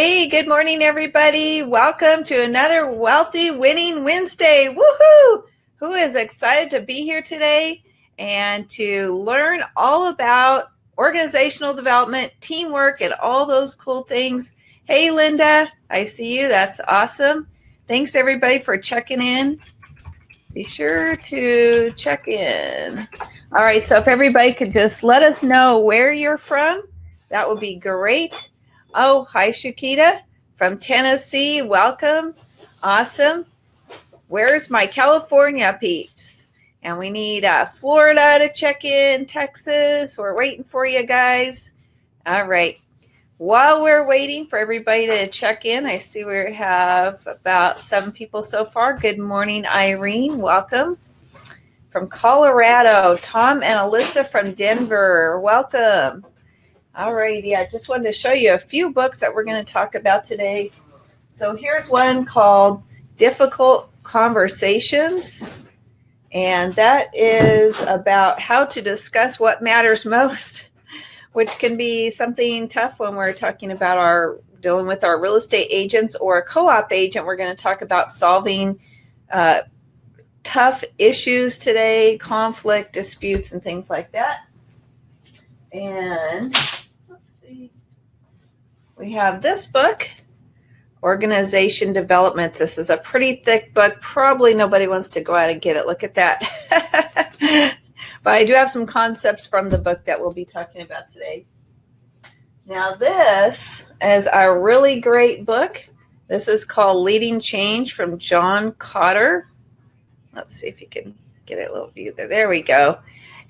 Hey, good morning, everybody. Welcome to another Wealthy Winning Wednesday. Woohoo! Who is excited to be here today and to learn all about organizational development, teamwork, and all those cool things? Hey, Linda, I see you. That's awesome. Thanks, everybody, for checking in. Be sure to check in. All right, so if everybody could just let us know where you're from, that would be great. Oh, hi, Shakita from Tennessee. Welcome. Awesome. Where's my California peeps? And we need Florida to check in, Texas. We're waiting for you guys. All right. While we're waiting for everybody to check in, I see we have about 7 people so far. Good morning, Irene. Welcome. From Colorado, Tom and Alyssa from Denver. Welcome. All righty, I just wanted to show you a few books that we're going to talk about today. So here's one called Difficult Conversations, and that is about how to discuss what matters most, which can be something tough when we're talking about dealing with our real estate agents or a co-op agent. We're going to talk about solving tough issues today, conflict, disputes, and things like that. And let's see, we have this book, Organization Development. This is a pretty thick book. Probably nobody wants to go out and get it. Look at that. But I do have some concepts from the book that we'll be talking about today. Now this is a really great book. This is called Leading Change from John Cotter. Let's see if you can get a little view there. There we go.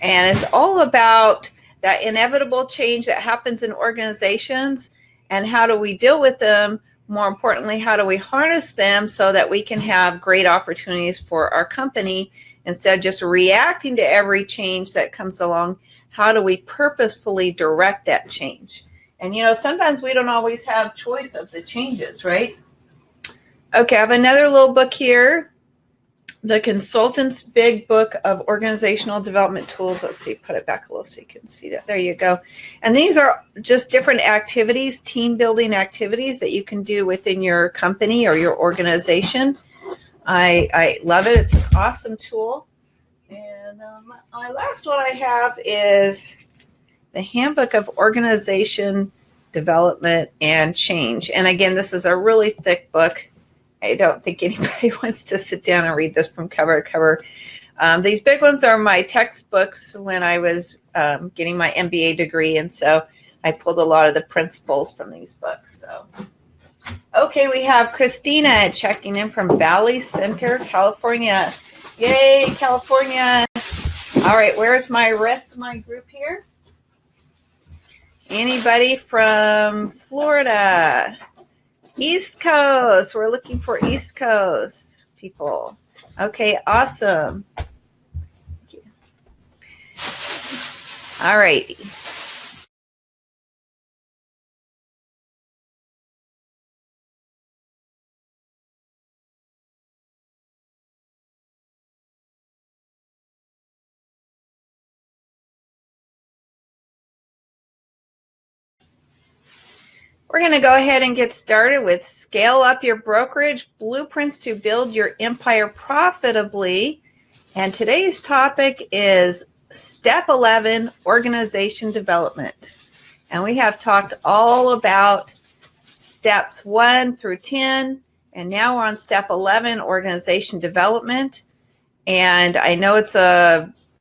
And it's all about that inevitable change that happens in organizations and how do we deal with them. More importantly, how do we harness them so that we can have great opportunities for our company instead of just reacting to every change that comes along? How do we purposefully direct that change? And, sometimes we don't always have choice of the changes, right? Okay, I have another little book here. The Consultant's Big Book of Organizational Development Tools. Let's see, put it back a little so you can see that. There you go. And these are just different activities, team building activities that you can do within your company or your organization. I love it. It's an awesome tool. And my last one I have is the Handbook of Organization Development and Change. And again, this is a really thick book. I don't think anybody wants to sit down and read this from cover to cover. These big ones are my textbooks when I was getting my MBA degree, and so I pulled a lot of the principles from these books. So, okay, we have Christina checking in from Valley Center, California. Yay, California. All right, where's my rest of my group here? Anybody from Florida? East Coast. We're looking for East Coast people. Okay, awesome. Thank you. All righty. We're going to go ahead and get started with Scale Up Your Brokerage Blueprints to Build Your Empire Profitably. And today's topic is Step 11, Organization Development. And we have talked all about steps 1 through 10. And now we're on step 11, Organization Development. And I know it's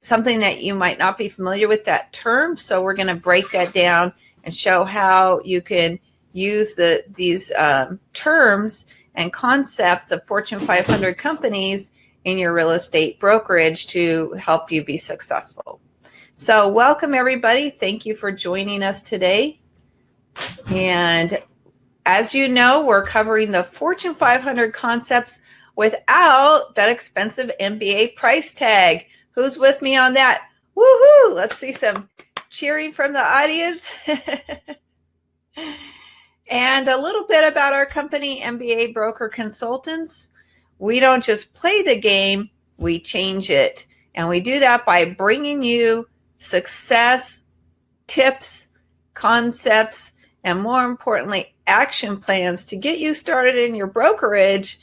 something that you might not be familiar with, that term. So we're going to break that down and show how you can use these terms and concepts of Fortune 500 companies in your real estate brokerage to help you be successful. So welcome, everybody. Thank you for joining us today. And as you know, we're covering the Fortune 500 concepts without that expensive MBA price tag. Who's with me on that? Woohoo! Let's see some cheering from the audience. And a little bit about our company, MBA Broker Consultants. We don't just play the game, we change it. And we do that by bringing you success, tips, concepts, and more importantly, action plans to get you started in your brokerage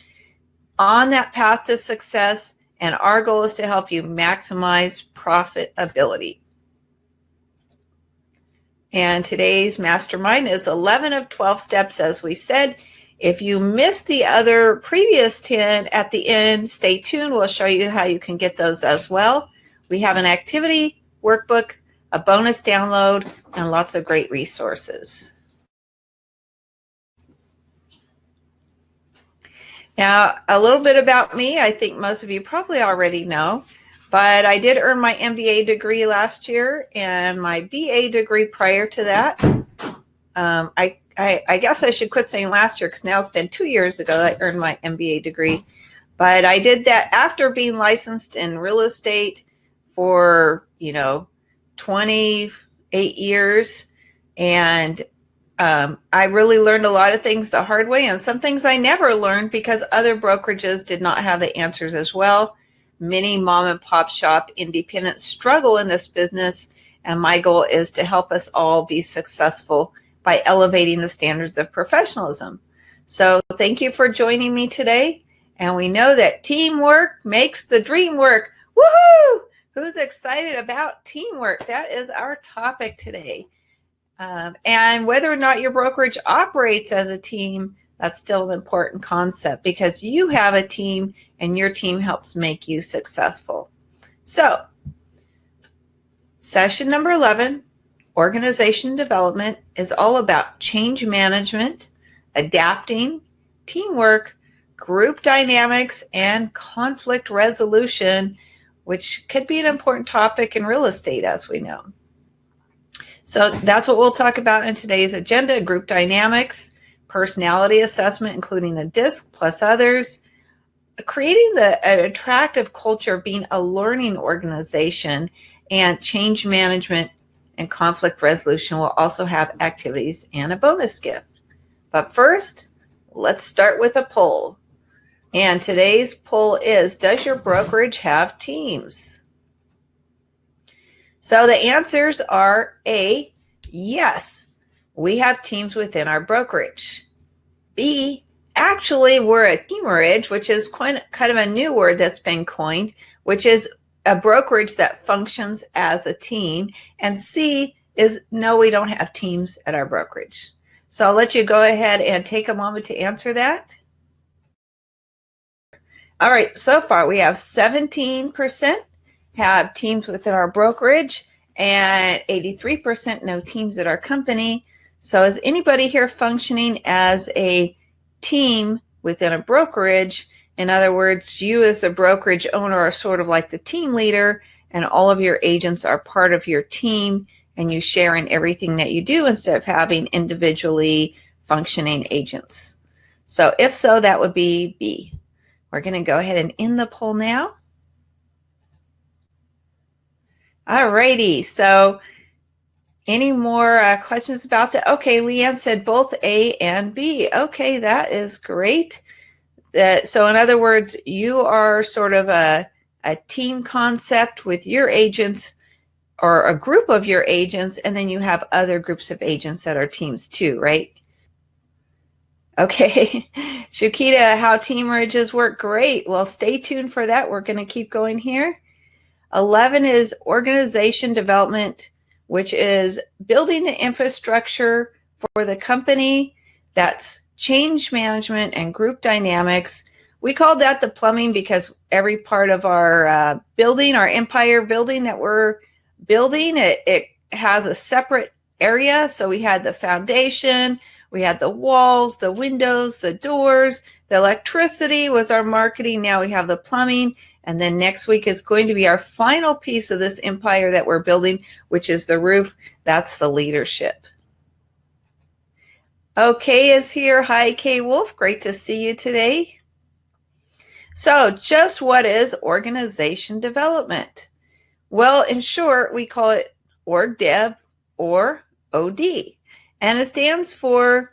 on that path to success. And our goal is to help you maximize profitability. And today's mastermind is 11 of 12 steps, as we said. If you missed the other previous 10 at the end, stay tuned. We'll show you how you can get those as well. We have an activity workbook, a bonus download, and lots of great resources. Now, a little bit about me. I think most of you probably already know, but I did earn my MBA degree last year and my BA degree prior to that. I guess I should quit saying last year because now it's been 2 years ago that I earned my MBA degree. But I did that after being licensed in real estate for, 28 years. And I really learned a lot of things the hard way, and some things I never learned because other brokerages did not have the answers as well. Many mom and pop shop independents struggle in this business, and my goal is to help us all be successful by elevating the standards of professionalism. So thank you for joining me today. And we know that teamwork makes the dream work. Woohoo! Who's excited about teamwork? That is our topic today. And whether or not your brokerage operates as a team, that's still an important concept because you have a team and your team helps make you successful. So, session number 11, organization development, is all about change management, adapting, teamwork, group dynamics, and conflict resolution, which could be an important topic in real estate, as we know. So that's what we'll talk about in today's agenda: group dynamics, personality assessment, including the DISC plus others, creating an attractive culture of being a learning organization, and change management and conflict resolution will also have activities and a bonus gift. But first, let's start with a poll. And today's poll is, does your brokerage have teams? So the answers are A, yes, we have teams within our brokerage. B, actually, we're a teamerage, which is kind of a new word that's been coined, which is a brokerage that functions as a team. And C is, no, we don't have teams at our brokerage. So I'll let you go ahead and take a moment to answer that. All right, so far we have 17% have teams within our brokerage and 83% no teams at our company. So is anybody here functioning as a team within a brokerage? In other words, you as the brokerage owner are sort of like the team leader, and all of your agents are part of your team, and you share in everything that you do instead of having individually functioning agents. So if so, that would be B. We're going to go ahead and end the poll now. All righty. So any more questions about that? Okay, Leanne said both A and B. Okay, that is great. So in other words, you are sort of a team concept with your agents or a group of your agents, and then you have other groups of agents that are teams too, right? Okay, Shukita, how teamerages work? Great. Well, stay tuned for that. We're going to keep going here. 11 is organization development, which is building the infrastructure for the company. That's change management and group dynamics. We called that the plumbing because every part of our building, our empire building that we're building, it has a separate area. So we had the foundation, we had the walls, the windows, the doors, the electricity was our marketing. Now we have the plumbing. And then next week is going to be our final piece of this empire that we're building, which is the roof. That's the leadership. Okay is here. Hi, Kay Wolf. Great to see you today. So just what is organization development? Well, in short, we call it Org Dev or OD. And it stands for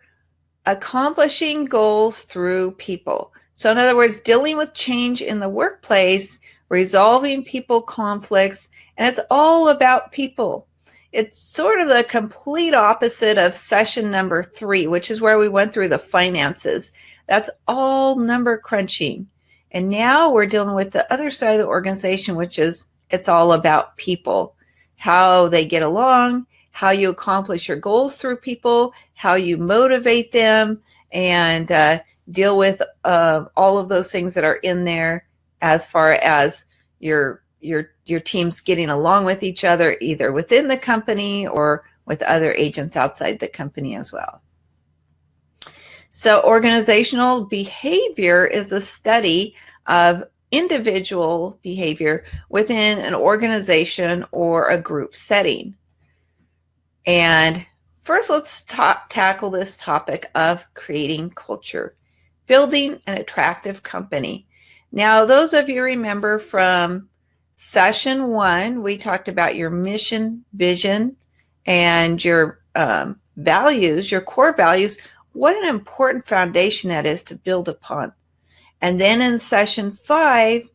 accomplishing goals through people. So in other words, dealing with change in the workplace, resolving people conflicts, and it's all about people. It's sort of the complete opposite of session number 3, which is where we went through the finances. That's all number crunching. And now we're dealing with the other side of the organization, which is it's all about people, how they get along, how you accomplish your goals through people, how you motivate them, and deal with all of those things that are in there as far as your team's getting along with each other, either within the company or with other agents outside the company as well. So organizational behavior is the study of individual behavior within an organization or a group setting. And first, let's tackle this topic of creating culture, building an attractive company. Now, those of you remember from session 1, we talked about your mission, vision, and your values, your core values. What an important foundation that is to build upon. And then in session 5,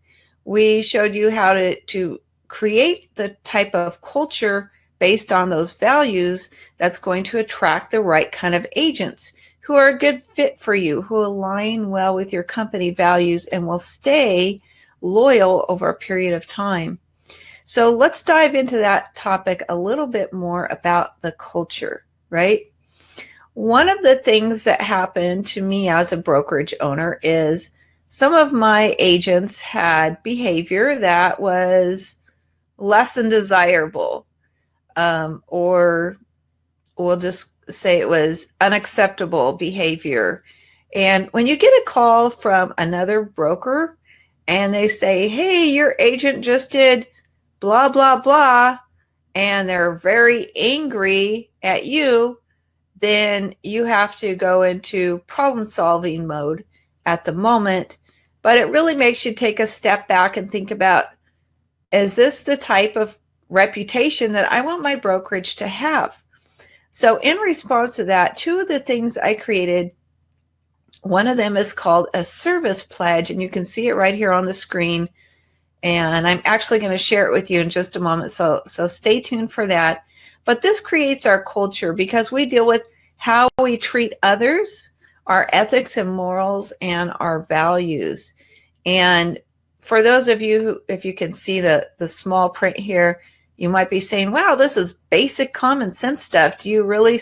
we showed you how to create the type of culture based on those values that's going to attract the right kind of agents who are a good fit for you, who align well with your company values and will stay loyal over a period of time. So let's dive into that topic a little bit more about the culture, right? One of the things that happened to me as a brokerage owner is some of my agents had behavior that was less than desirable, or we'll just say it was unacceptable behavior. And when you get a call from another broker and they say, hey, your agent just did blah, blah, blah, and they're very angry at you, then you have to go into problem-solving mode at the moment. But it really makes you take a step back and think about, is this the type of reputation that I want my brokerage to have? So in response to that, 2 of the things I created, one of them is called a service pledge, and you can see it right here on the screen. And I'm actually going to share it with you in just a moment, so stay tuned for that. But this creates our culture because we deal with how we treat others, our ethics and morals, and our values. And for those of you who, if you can see the small print here, you might be saying, wow, this is basic common sense stuff. Do you really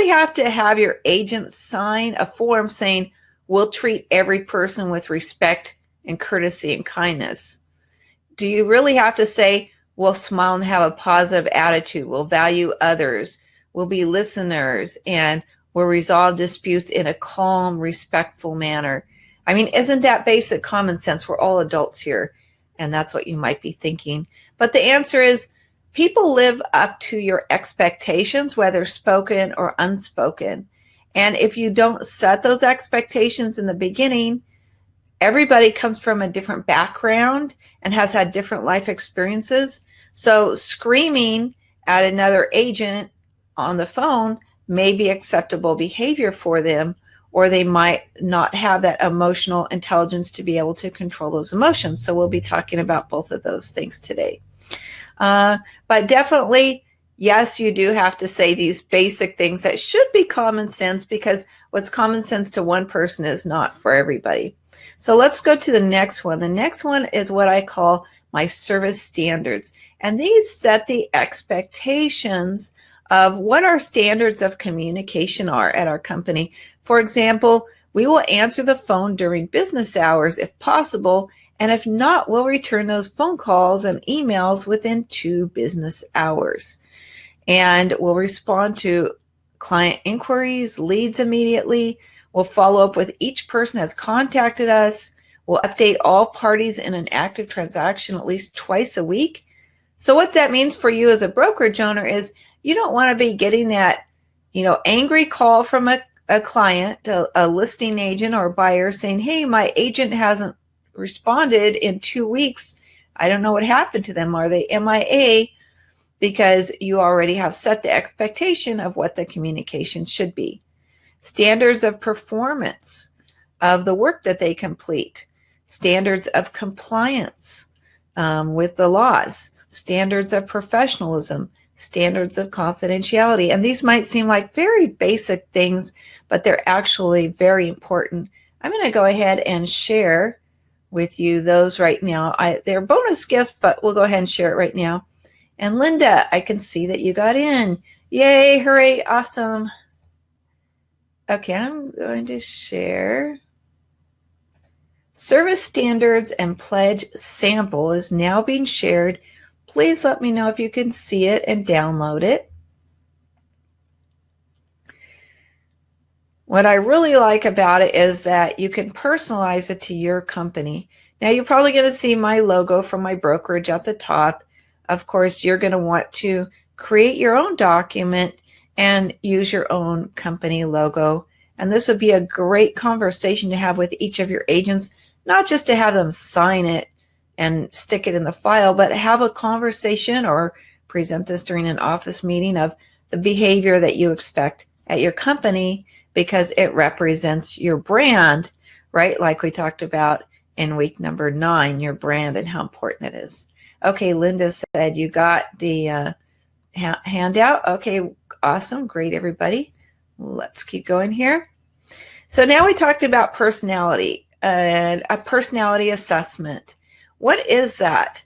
have to have your agent sign a form saying, we'll treat every person with respect and courtesy and kindness? Do you really have to say, we'll smile and have a positive attitude, we'll value others, we'll be listeners, and we'll resolve disputes in a calm, respectful manner? I mean, isn't that basic common sense? We're all adults here, and that's what you might be thinking. But the answer is, people live up to your expectations, whether spoken or unspoken. And if you don't set those expectations in the beginning, everybody comes from a different background and has had different life experiences. So screaming at another agent on the phone may be acceptable behavior for them, or they might not have that emotional intelligence to be able to control those emotions. So we'll be talking about both of those things today. But definitely, yes, you do have to say these basic things that should be common sense, because what's common sense to one person is not for everybody. So let's go to the next one. The next one is what I call my service standards. And these set the expectations of what our standards of communication are at our company. For example, we will answer the phone during business hours if possible, and if not, we'll return those phone calls and emails within 2 business hours. And we'll respond to client inquiries, leads immediately. We'll follow up with each person has contacted us. We'll update all parties in an active transaction at least twice a week. So what that means for you as a brokerage owner is you don't want to be getting that, angry call from a client, a listing agent or buyer saying, hey, my agent hasn't responded in 2 weeks. I don't know what happened to them. Are they MIA? Because you already have set the expectation of what the communication should be. Standards of performance of the work that they complete. Standards of compliance with the laws. Standards of professionalism. standards of confidentiality. And these might seem like very basic things, but they're actually very important. I'm going to go ahead and share with you those right now. They're bonus gifts, but we'll go ahead and share it right now. And Linda, I can see that you got in. Yay, hooray, awesome. Okay, I'm going to share. Service standards and pledge sample is now being shared. Please let me know if you can see it and download it. What I really like about it is that you can personalize it to your company. Now you're probably going to see my logo from my brokerage at the top. Of course, you're going to want to create your own document and use your own company logo. And this would be a great conversation to have with each of your agents, not just to have them sign it and stick it in the file, but have a conversation or present this during an office meeting of the behavior that you expect at your company, because it represents your brand, right? Like we talked about in week number 9, your brand and how important it is. Okay, Linda said you got the handout. Okay, awesome. Great, everybody. Let's keep going here. So now we talked about personality and a personality assessment. What is that?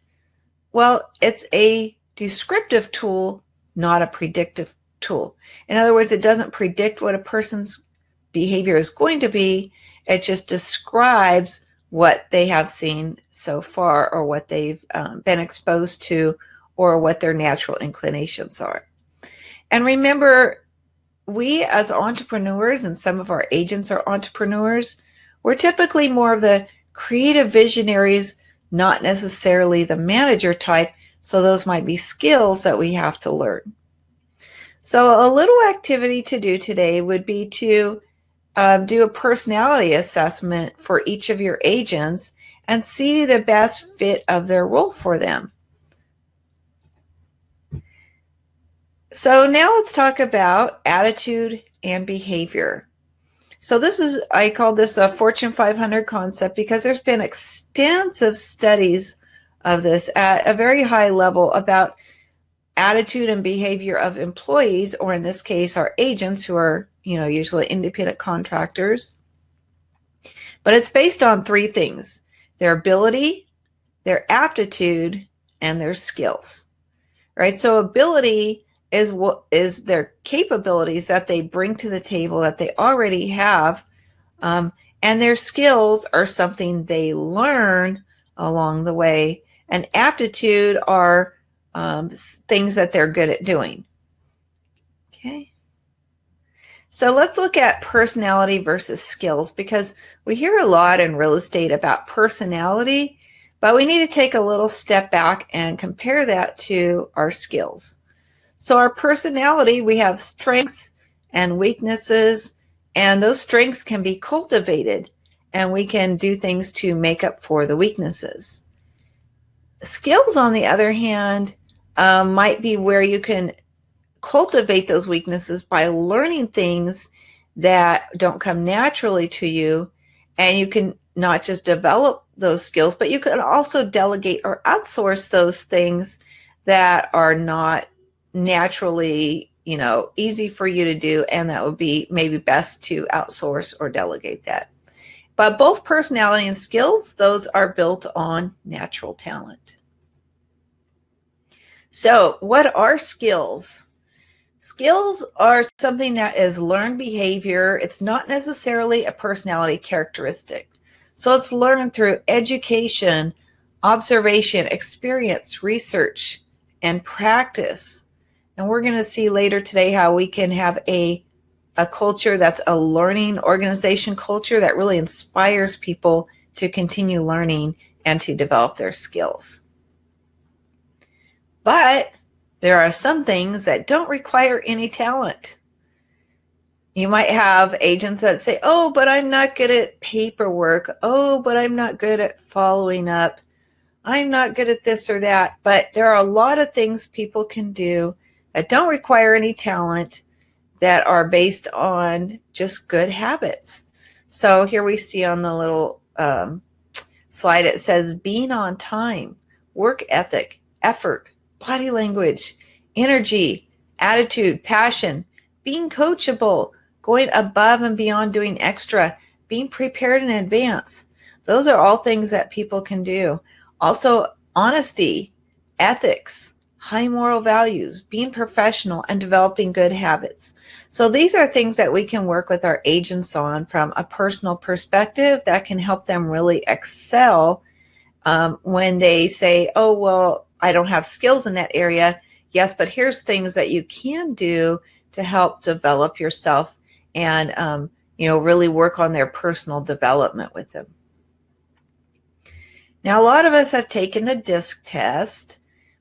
Well, it's a descriptive tool, not a predictive tool. In other words, it doesn't predict what a person's behavior is going to be. It just describes what they have seen so far, or what they've been exposed to, or what their natural inclinations are. And remember, we as entrepreneurs, and some of our agents are entrepreneurs, we're typically more of the creative visionaries, not necessarily the manager type. So those might be skills that we have to learn. So a little activity to do today would be to do a personality assessment for each of your agents and see the best fit of their role for them. So now let's talk about attitude and behavior. So I call this a Fortune 500 concept because there's been extensive studies of this at a very high level about attitude and behavior of employees, or in this case, our agents, who are, usually independent contractors. But it's based on 3 things: their ability, their aptitude, and their skills, right? So ability is what is their capabilities that they bring to the table that they already have. And their skills are something they learn along the way. And aptitude are things that they're good at doing. Okay. So let's look at personality versus skills, because we hear a lot in real estate about personality, but we need to take a little step back and compare that to our skills. So our personality, we have strengths and weaknesses, and those strengths can be cultivated, and we can do things to make up for the weaknesses. Skills, on the other hand, might be where you can cultivate those weaknesses by learning things that don't come naturally to you, and you can not just develop those skills, but you can also delegate or outsource those things that are not naturally, easy for you to do, and that would be maybe best to outsource or delegate that. But both personality and skills, those are built on natural talent. So what are skills? Skills are something that is learned behavior. It's not necessarily a personality characteristic. So it's learned through education, observation, experience, research, and practice. And we're going to see later today how we can have a culture that's a learning organization culture that really inspires people to continue learning and to develop their skills. But there are some things that don't require any talent. You might have agents that say, oh, but I'm not good at paperwork. Oh, but I'm not good at following up. I'm not good at this or that. But there are a lot of things people can do that don't require any talent, that are based on just good habits. So here we see on the little slide, it says being on time, work ethic, effort, body language, energy, attitude, passion, being coachable, going above and beyond, doing extra, being prepared in advance. Those are all things that people can do. Also, honesty, ethics, high moral values, being professional, and developing good habits. So these are things that we can work with our agents on from a personal perspective that can help them really excel when they say, oh, well, I don't have skills in that area. Yes, but here's things that you can do to help develop yourself and, really work on their personal development with them. Now, a lot of us have taken the DISC test,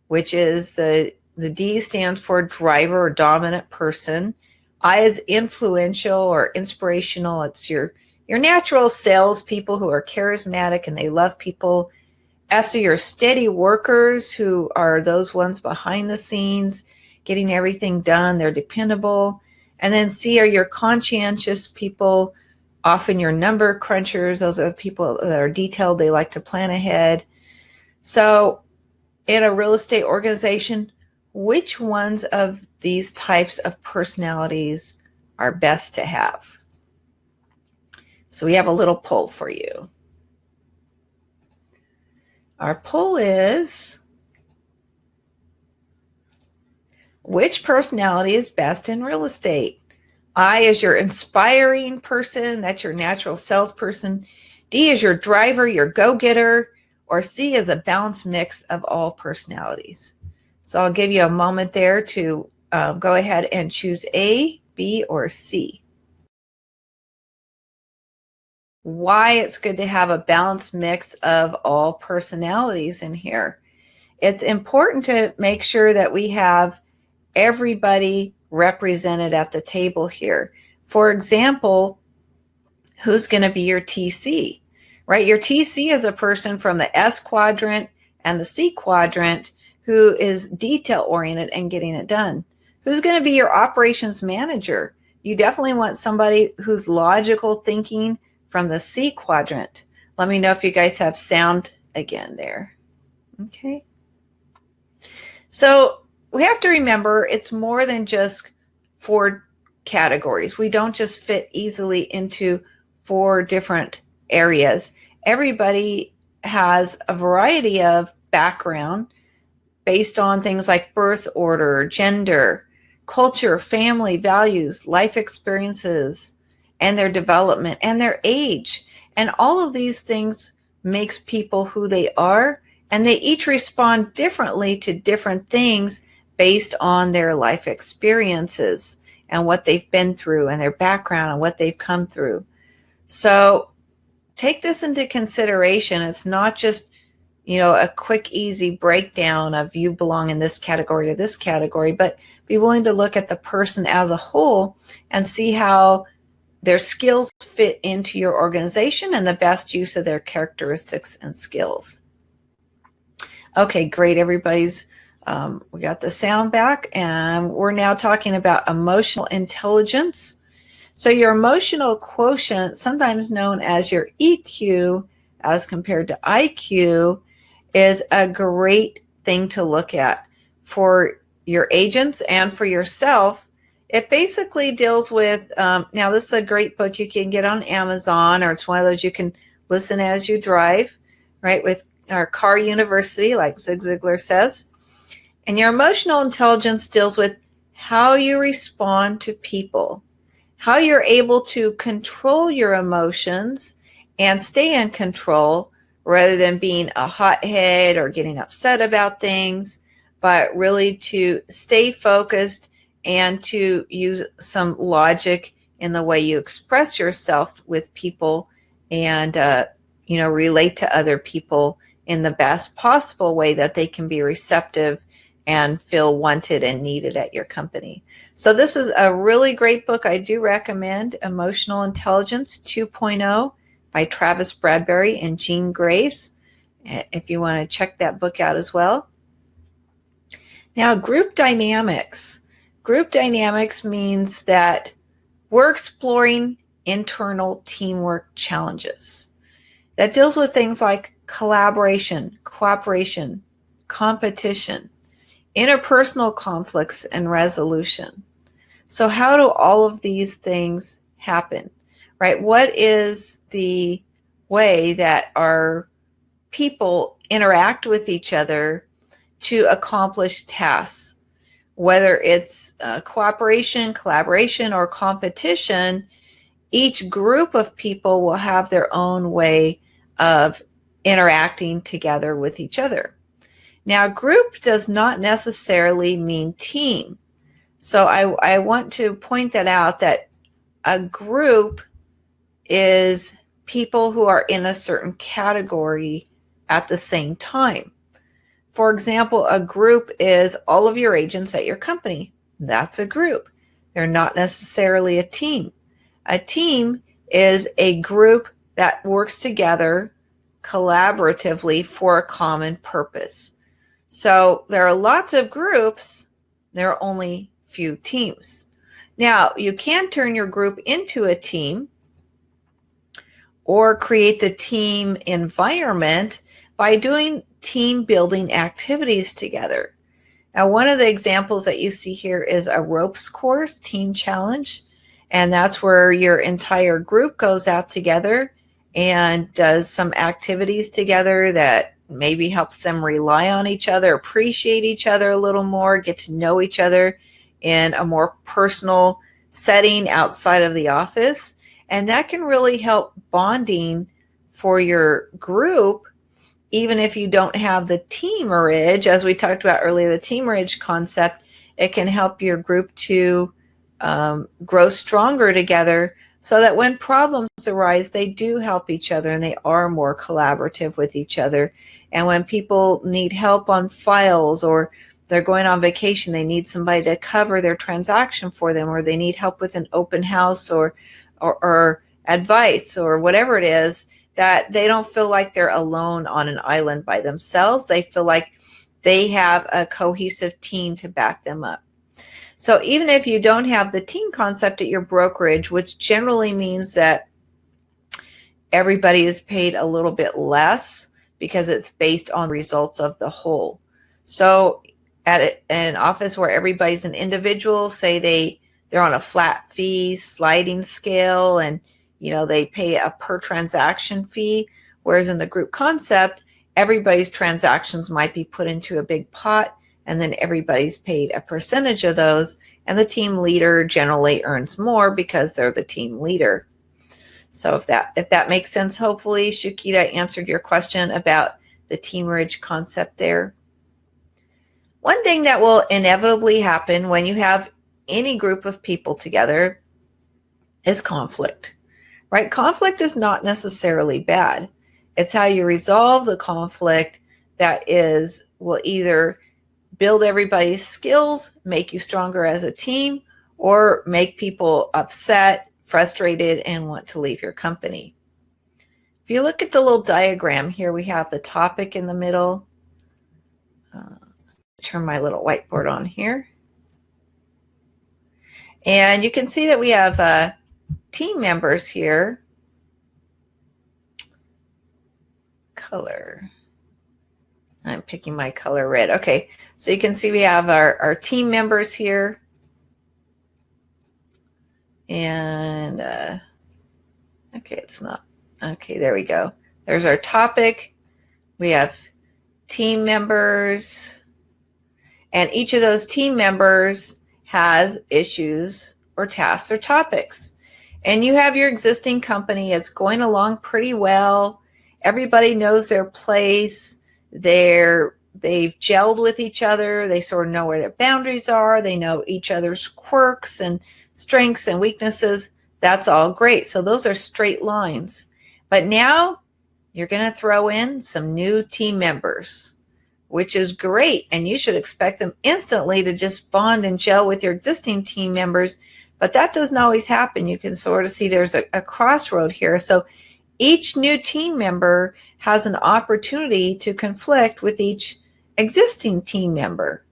which is the D stands for driver or dominant person. I is influential or inspirational. It's your natural salespeople who are charismatic and they love people. S are your steady workers, who are those ones behind the scenes, getting everything done. They're dependable. And then C are your conscientious people, often your number crunchers. Those are the people that are detailed. They like to plan ahead. So in a real estate organization, which ones of these types of personalities are best to have? So we have a little poll for you. Our poll is, which personality is best in real estate? I is your inspiring person. That's your natural salesperson. D is your driver, your go-getter. Or C is a balanced mix of all personalities. So I'll give you a moment there to go ahead and choose A, B, or C. Why it's good to have a balanced mix of all personalities in here. It's important to make sure that we have everybody represented at the table here. For example, who's going to be your TC, right? Your TC is a person from the S quadrant and the C quadrant who is detail oriented and getting it done. Who's going to be your operations manager? You definitely want somebody who's logical thinking from the C quadrant. Let me know if you guys have sound again there. Okay. So we have to remember it's more than just 4 categories. We don't just fit easily into 4 different areas. Everybody has a variety of background based on things like birth order, gender, culture, family, values, life experiences, and their development and their age. And all of these things makes people who they are, and they each respond differently to different things based on their life experiences and what they've been through and their background and what they've come through. So take this into consideration. It's not just, a quick, easy breakdown of you belong in this category or this category, but be willing to look at the person as a whole and see how their skills fit into your organization and the best use of their characteristics and skills. Okay, great. We got the sound back, and we're now talking about emotional intelligence. So your emotional quotient, sometimes known as your EQ as compared to IQ, is a great thing to look at for your agents and for yourself. It basically deals with, now this is a great book you can get on Amazon, or it's one of those you can listen as you drive, right, with our car university, like Zig Ziglar says. And your emotional intelligence deals with how you respond to people, how you're able to control your emotions and stay in control rather than being a hothead or getting upset about things, but really to stay focused and to use some logic in the way you express yourself with people and, relate to other people in the best possible way that they can be receptive and feel wanted and needed at your company. So this is a really great book. I do recommend Emotional Intelligence 2.0 by Travis Bradberry and Jean Graves, if you want to check that book out as well. Now, group dynamics. Group dynamics means that we're exploring internal teamwork challenges. That deals with things like collaboration, cooperation, competition, interpersonal conflicts and resolution. So how do all of these things happen, right? What is the way that our people interact with each other to accomplish tasks? Whether it's cooperation, collaboration, or competition, each group of people will have their own way of interacting together with each other. Now, group does not necessarily mean team. So I want to point that out, that a group is people who are in a certain category at the same time. For example, a group is all of your agents at your company. That's a group. They're not necessarily a team. A team is a group that works together collaboratively for a common purpose. So there are lots of groups. There are only few teams. Now, you can turn your group into a team or create the team environment by doing team building activities together. Now, one of the examples that you see here is a ropes course, team challenge, and that's where your entire group goes out together and does some activities together that maybe helps them rely on each other, appreciate each other a little more, get to know each other in a more personal setting outside of the office. And that can really help bonding for your group, even if you don't have the teamerage. As we talked about earlier, the teamerage concept, it can help your group to grow stronger together, so that when problems arise, they do help each other and they are more collaborative with each other. And when people need help on files, or they're going on vacation, they need somebody to cover their transaction for them, or they need help with an open house or advice or whatever it is, that they don't feel like they're alone on an island by themselves. They feel like they have a cohesive team to back them up. So even if you don't have the team concept at your brokerage, which generally means that everybody is paid a little bit less because it's based on results of the whole. So at an office where everybody's an individual, say they're on a flat fee sliding scale, and they pay a per transaction fee, whereas in the group concept, everybody's transactions might be put into a big pot, and then everybody's paid a percentage of those, and the team leader generally earns more because they're the team leader. So if that makes sense, hopefully, Shukita answered your question about the teamerage concept there. One thing that will inevitably happen when you have any group of people together is conflict, right? Conflict is not necessarily bad. It's how you resolve the conflict that will either build everybody's skills, make you stronger as a team, or make people upset, frustrated, and want to leave your company. If you look at the little diagram here, we have the topic in the middle. Turn my little whiteboard on here. And you can see that we have team members here. Color. I'm picking my color red. Okay, so you can see we have our team members here. And, okay, it's not. Okay, there we go. There's our topic. We have team members. And each of those team members has issues or tasks or topics. And you have your existing company. It's going along pretty well. Everybody knows their place. They've gelled with each other. They sort of know where their boundaries are. They know each other's quirks and strengths and weaknesses. That's all great. So those are straight lines. But now you're going to throw in some new team members, which is great. And you should expect them instantly to just bond and gel with your existing team members. But that doesn't always happen. You can sort of see there's a crossroad here. So each new team member has an opportunity to conflict with each existing team member.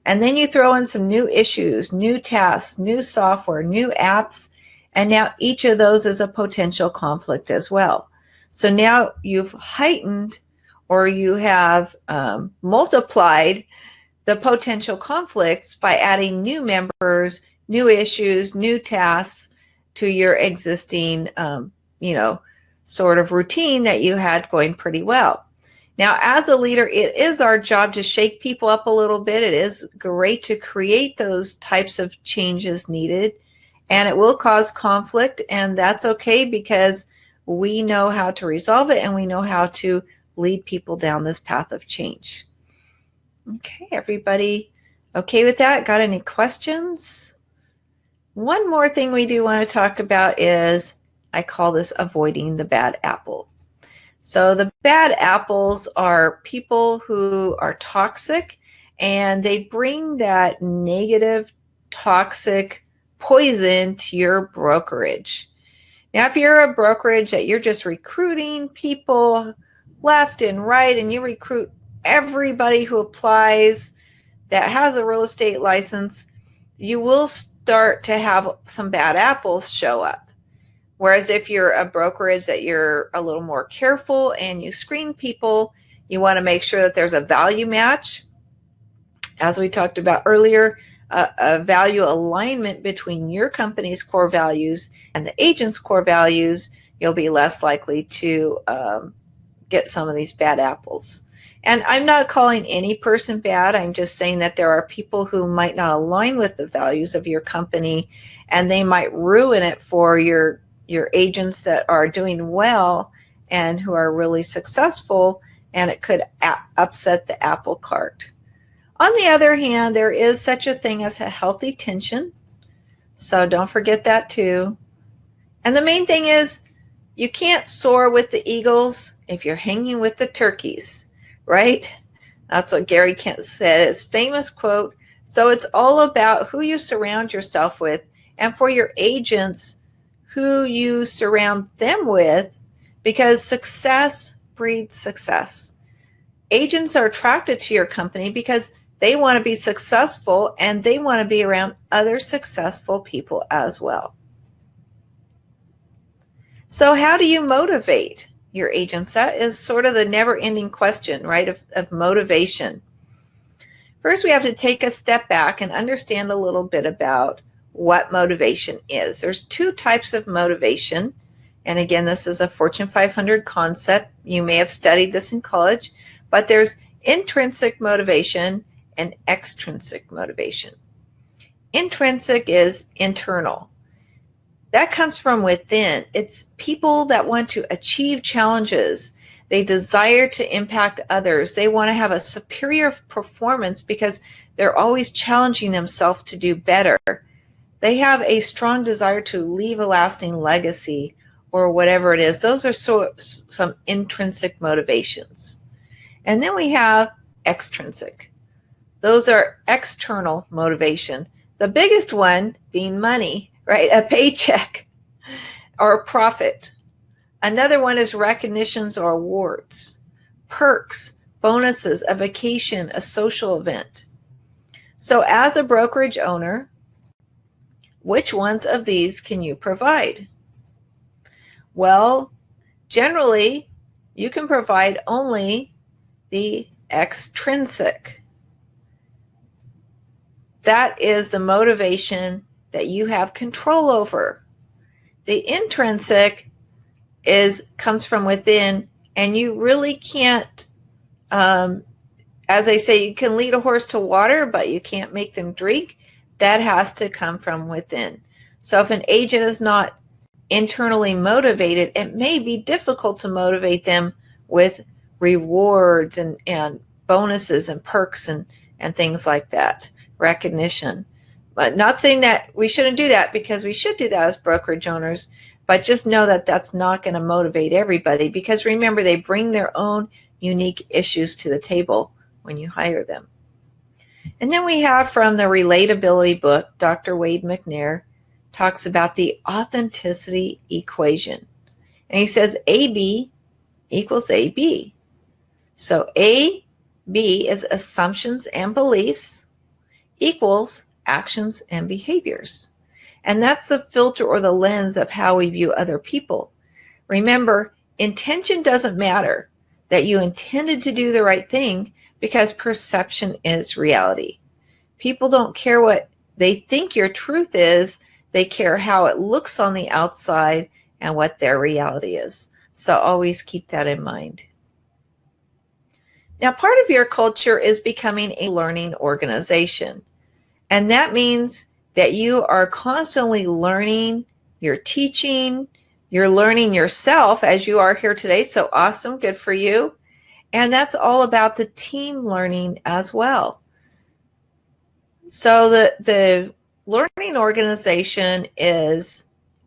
And then you throw in some new issues, new tasks, new software, new apps, and now each of those is a potential conflict as well. So now you've heightened, or you have multiplied the potential conflicts by adding new members, new issues, new tasks to your existing, sort of routine that you had going pretty well. Now, as a leader, it is our job to shake people up a little bit. It is great to create those types of changes needed, and it will cause conflict, and that's okay because we know how to resolve it and we know how to lead people down this path of change. Okay, everybody okay with that? Got any questions? One more thing we do want to talk about is, I call this avoiding the bad apple. So the bad apples are people who are toxic, and they bring that negative, toxic poison to your brokerage. Now, if you're a brokerage that you're just recruiting people left and right, and you recruit everybody who applies that has a real estate license, you will start to have some bad apples show up. Whereas if you're a brokerage that you're a little more careful and you screen people, you want to make sure that there's a value match. As we talked about earlier, a value alignment between your company's core values and the agent's core values, you'll be less likely to get some of these bad apples. And I'm not calling any person bad. I'm just saying that there are people who might not align with the values of your company, and they might ruin it for your agents that are doing well and who are really successful, and it could upset the apple cart. On the other hand, there is such a thing as a healthy tension, so don't forget that too. And the main thing is, you can't soar with the eagles if you're hanging with the turkeys, right? That's what Gary Kent said, his famous quote. So it's all about who you surround yourself with, and for your agents, who you surround them with, because success breeds success. Agents are attracted to your company because they want to be successful, and they want to be around other successful people as well. So how do you motivate your agents? That is sort of the never-ending question, right, of motivation. First, we have to take a step back and understand a little bit about what motivation is. There's two types of motivation. And again, this is a Fortune 500 concept. You may have studied this in college, but there's intrinsic motivation and extrinsic motivation. Intrinsic is internal. That comes from within. It's people that want to achieve challenges. They desire to impact others. They want to have a superior performance because they're always challenging themselves to do better. They have a strong desire to leave a lasting legacy or whatever it is. Those are some intrinsic motivations. And then we have extrinsic. Those are external motivation. The biggest one being money, right? A paycheck or a profit. Another one is recognitions or awards, perks, bonuses, a vacation, a social event. So as a brokerage owner, which ones of these can you provide? Well, generally, you can provide only the extrinsic. That is the motivation that you have control over. The intrinsic comes from within, and you really can't, as they say, you can lead a horse to water, but you can't make them drink. That has to come from within. So if an agent is not internally motivated, it may be difficult to motivate them with rewards and bonuses and perks and things like that, recognition. But not saying that we shouldn't do that, because we should do that as brokerage owners, but just know that that's not going to motivate everybody, because remember, they bring their own unique issues to the table when you hire them. And then we have from the Relatability book, Dr. Wade McNair talks about the authenticity equation. And he says AB equals AB. So AB is assumptions and beliefs equals actions and behaviors. And that's the filter or the lens of how we view other people. Remember, intention doesn't matter, that you intended to do the right thing, because perception is reality. People don't care what they think your truth is. They care how it looks on the outside and what their reality is. So always keep that in mind. Now, part of your culture is becoming a learning organization. And that means that you are constantly learning, you're teaching, you're learning yourself as you are here today. So awesome, good for you. And that's all about the team learning as well. So the learning organization is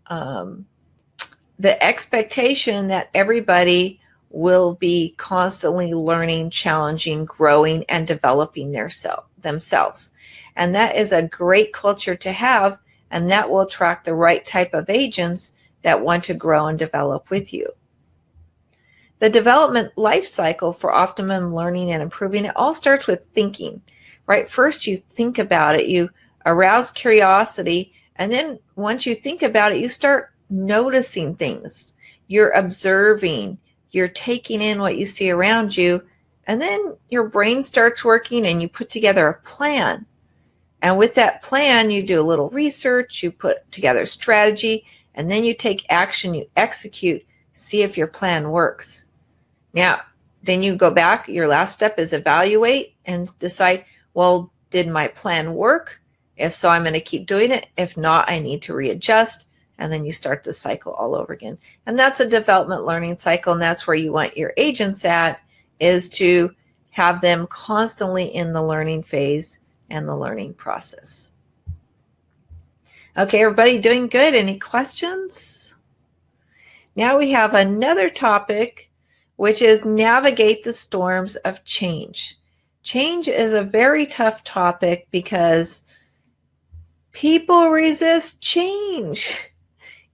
the expectation that everybody will be constantly learning, challenging, growing, and developing themselves. And that is a great culture to have, and that will attract the right type of agents that want to grow and develop with you. The development life cycle for optimum learning and improving, it all starts with thinking, right? First, you think about it, you arouse curiosity, and then once you think about it, you start noticing things. You're observing, you're taking in what you see around you, and then your brain starts working and you put together a plan. And with that plan, you do a little research, you put together strategy, and then you take action, you execute, see if your plan works. Now, then you go back, your last step is evaluate and decide, well, did my plan work? If so, I'm going to keep doing it. If not, I need to readjust. And then you start the cycle all over again. And that's a development learning cycle. And that's where you want your agents at, is to have them constantly in the learning phase and the learning process. Okay, everybody doing good? Any questions? Now we have another topic, which is navigate the storms of change. Change is a very tough topic because people resist change.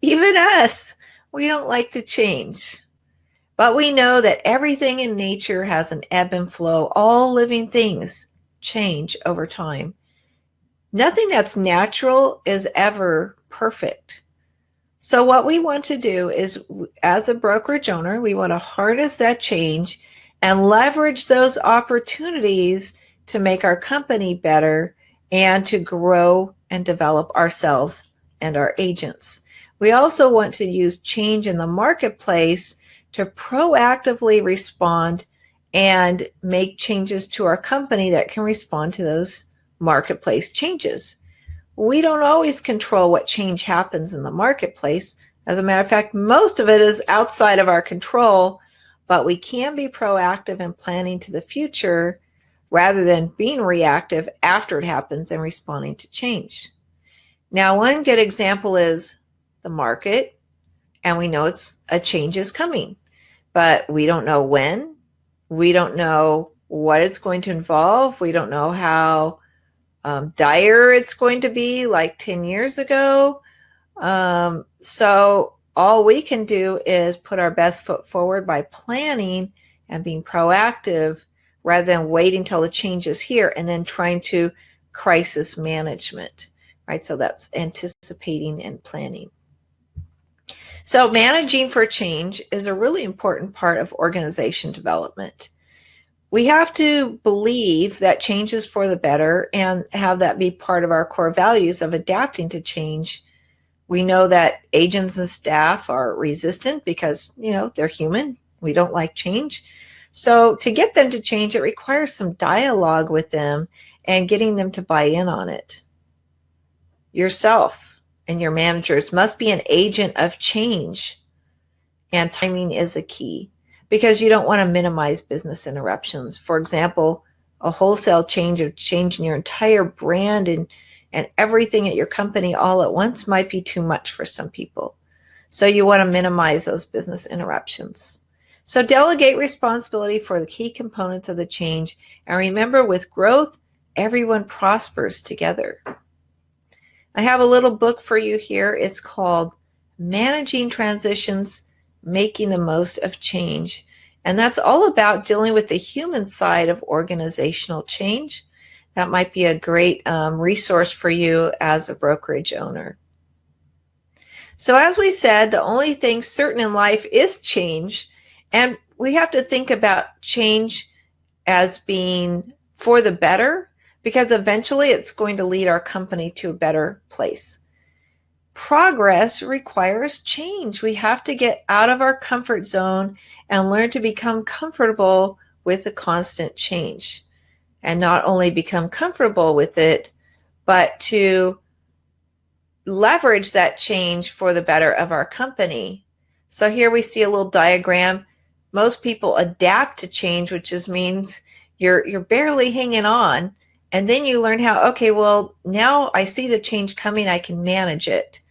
Even us, we don't like to change. But we know that everything in nature has an ebb and flow. All living things change over time. Nothing that's natural is ever perfect. So what we want to do is, as a brokerage owner, we want to harness that change and leverage those opportunities to make our company better and to grow and develop ourselves and our agents. We also want to use change in the marketplace to proactively respond and make changes to our company that can respond to those marketplace changes. We don't always control what change happens in the marketplace. As a matter of fact, most of it is outside of our control, but we can be proactive in planning to the future rather than being reactive after it happens and responding to change. Now, one good example is the market, and we know a change is coming, but we don't know when. We don't know what it's going to involve. We don't know how dire it's going to be, like 10 years ago. So all we can do is put our best foot forward by planning and being proactive rather than waiting till the change is here and then trying to crisis management, right? So that's anticipating and planning. So managing for change is a really important part of organization development. We have to believe that change is for the better and have that be part of our core values of adapting to change. We know that agents and staff are resistant because, they're human. We don't like change. So to get them to change, it requires some dialogue with them and getting them to buy in on it. Yourself and your managers must be an agent of change, and timing is a key because you don't want to minimize business interruptions. For example, a wholesale change of changing your entire brand and everything at your company all at once might be too much for some people. So you want to minimize those business interruptions. So delegate responsibility for the key components of the change. And remember, with growth, everyone prospers together. I have a little book for you here. It's called Managing Transitions, Making the Most of Change. And that's all about dealing with the human side of organizational change. That might be a great resource for you as a brokerage owner. So as we said, the only thing certain in life is change. And we have to think about change as being for the better, because eventually it's going to lead our company to a better place. Progress requires change. We have to get out of our comfort zone and learn to become comfortable with the constant change. And not only become comfortable with it, but to leverage that change for the better of our company. So here we see a little diagram. Most people adapt to change, which just means you're barely hanging on. And then you learn how, okay, well, now I see the change coming, I can manage it.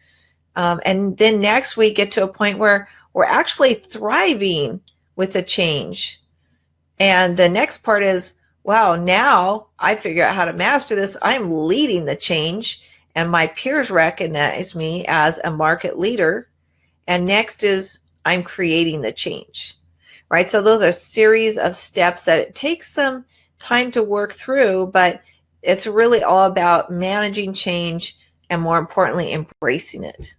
And then next we get to a point where we're actually thriving with the change. And the next part is, wow, now I figure out how to master this. I'm leading the change and my peers recognize me as a market leader. And next is I'm creating the change, right? So those are a series of steps that it takes some time to work through, but it's really all about managing change and, more importantly, embracing it.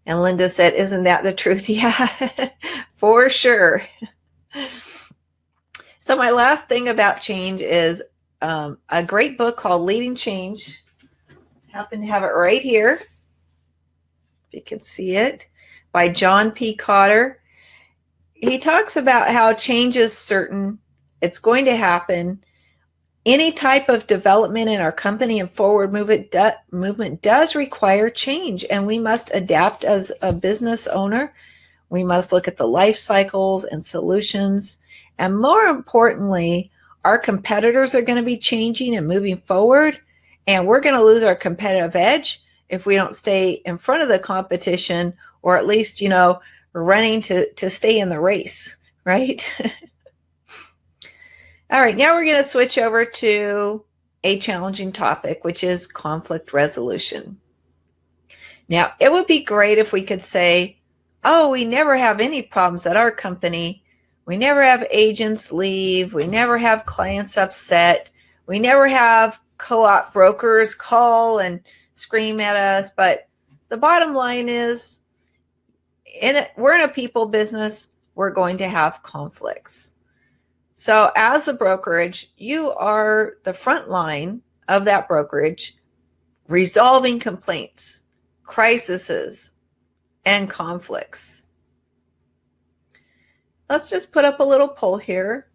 And Linda said, isn't that the truth? Yeah, for sure. So my last thing about change is a great book called Leading Change. I happen to have it right here, if you can see it, by John P. Cotter. He talks about how change is certain. It's going to happen. Any type of development in our company and forward movement does require change, and we must adapt as a business owner. We must look at the life cycles and solutions. And more importantly, our competitors are going to be changing and moving forward, and we're going to lose our competitive edge if we don't stay in front of the competition, or at least, running to stay in the race, right? All right, now we're going to switch over to a challenging topic, which is conflict resolution. Now, it would be great if we could say, oh, we never have any problems at our company. We never have agents leave. We never have clients upset. We never have co-op brokers call and scream at us. But the bottom line is, we're in a people business. We're going to have conflicts. So as the brokerage, you are the front line of that brokerage, resolving complaints, crises, and conflicts. Let's just put up a little poll here.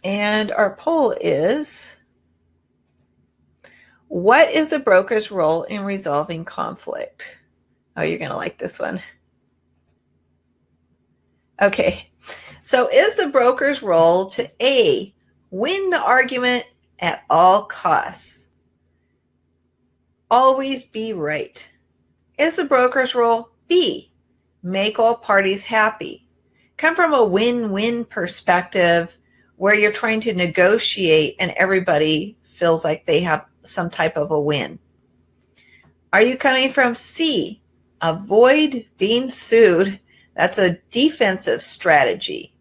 And our poll is, what is the broker's role in resolving conflict? Oh, you're going to like this one. Okay. So is the broker's role to A, win the argument at all costs? Always be right. Is the broker's role B, make all parties happy? Come from a win-win perspective where you're trying to negotiate and everybody feels like they have some type of a win. Are you coming from C, avoid being sued? That's a defensive strategy.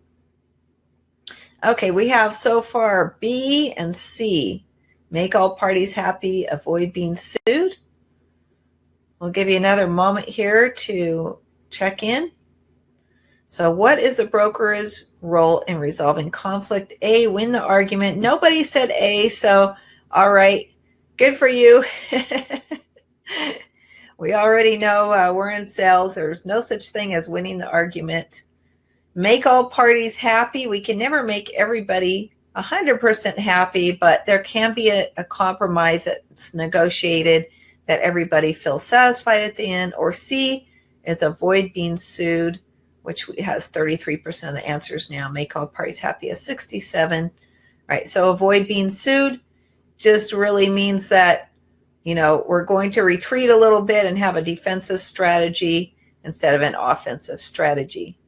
Okay, we have so far B and C. Make all parties happy, avoid being sued. We'll give you another moment here to check in. So what is the broker's role in resolving conflict? A, win the argument. Nobody said A, so all right, good for you. We already know we're in sales. There's no such thing as winning the argument. Make all parties happy. We can never make everybody 100% happy, but there can be a compromise that's negotiated that everybody feels satisfied at the end. Or C is avoid being sued, which has 33% of the answers now. Make all parties happy is 67. Right. So avoid being sued just really means that, we're going to retreat a little bit and have a defensive strategy instead of an offensive strategy.